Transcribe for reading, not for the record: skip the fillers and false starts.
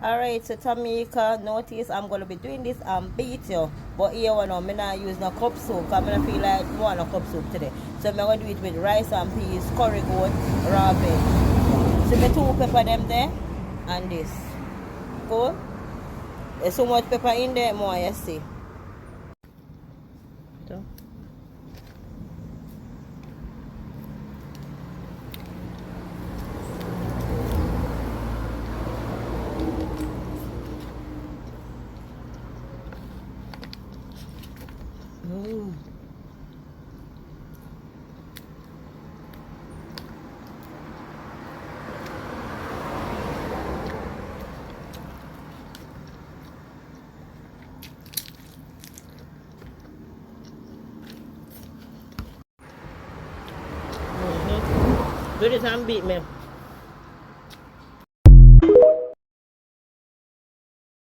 Alright, so Tamika, notice I'm going to be doing this and beat you. But here one, I'm not use no cup soup because I feel like I want a cup soup today. So I'm going to do it with rice and peas, curry goat, raw veg. So the two pepper them there and this. Cool? There's so much pepper in there more, you see. So. Do this and beat me.